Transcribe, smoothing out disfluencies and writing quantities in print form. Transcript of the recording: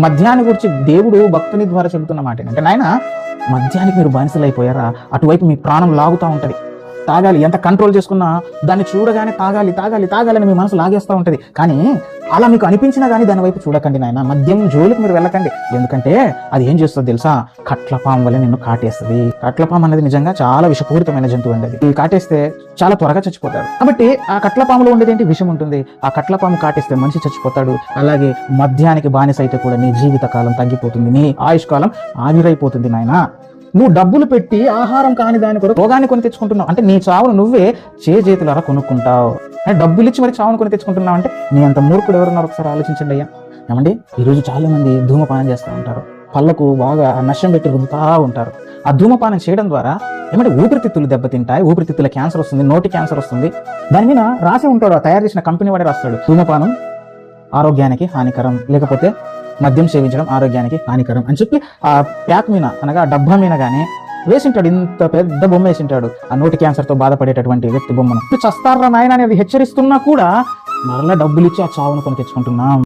మద్యాన్ని గురించి దేవుడు భక్తుని ద్వారా చెబుతున్న మాట ఏంటంటే, నాయన మద్యానికి మీరు బానిసలైపోయారా, అటువైపు మీ ప్రాణం లాగుతూ ఉంటుంది. తాగాలి, ఎంత కంట్రోల్ చేసుకున్నా దాన్ని చూడగానే తాగాలి తాగాలి తాగాలని మీ మనసు లాగేస్తూ ఉంటుంది. కానీ అలా మీకు అనిపించినా కానీ దాని వైపు చూడకండి నాయన, మద్యం జోలికి మీరు వెళ్ళకండి. ఎందుకంటే అది ఏం చేస్తుంది తెలుసా, కట్లపాము వల్ల నిన్ను కాటేస్తుంది. కట్లపాము అనేది నిజంగా చాలా విషపూరితమైన జంతువు అండి. అది కాటేస్తే చాలా త్వరగా చచ్చిపోతాడు. కాబట్టి ఆ కట్లపాములో ఉండేది ఏంటి, విషం ఉంటుంది. ఆ కట్లపాము కాటేస్తే మనిషి చచ్చిపోతాడు. అలాగే మద్యానికి బానిస అయితే కూడా నీ జీవిత కాలం తగ్గిపోతుంది, నీ ఆయుష్కాలం ఆవిరైపోతుంది. నాయన నువ్వు డబ్బులు పెట్టి ఆహారం కాని దాని కొరకు రోగాన్ని కొని తెచ్చుకుంటున్నావు అంటే నీ చావును నువ్వే చేతులారా కొనుక్కుంటావు. డబ్బులు ఇచ్చి మరి చావును కొని తెచ్చుకుంటున్నావు అంటే నీ అంత మూర్ఖుడు ఎవరున్నారు ఒకసారి ఆలోచించండి అయ్యా. ఏమండి, ఈరోజు చాలా మంది ధూమపానం చేస్తూ ఉంటారు, పళ్ళకు బాగా నష్టం పెట్టి రుద్దుతా ఉంటారు. ఆ ధూమపానం చేయడం ద్వారా ఏమంటే ఊపిరితిత్తులు దెబ్బతింటాయి, ఊపిరితిత్తుల క్యాన్సర్ వస్తుంది, నోటి క్యాన్సర్ వస్తుంది. దాని మీద రాసి ఉంటాడు, తయారు చేసిన కంపెనీ వాడే రాస్తాడు, ధూమపానం ఆరోగ్యానికి హానికరం, లేకపోతే మద్యం సేవించడం ఆరోగ్యానికి హానికరం అని చెప్పి ఆ ప్యాక్ మీద అనగా డబ్బా మీద కానీ వేసింటాడు. ఇంత పెద్ద బొమ్మ వేసింటాడు, ఆ నోటి క్యాన్సర్తో బాధపడేటటువంటి వ్యక్తి బొమ్మను. చస్తారా నాయన అనేది హెచ్చరిస్తున్నా కూడా మరలా డబ్బులు ఇచ్చి ఆ చావును కొని తెచ్చుకుంటున్నాం.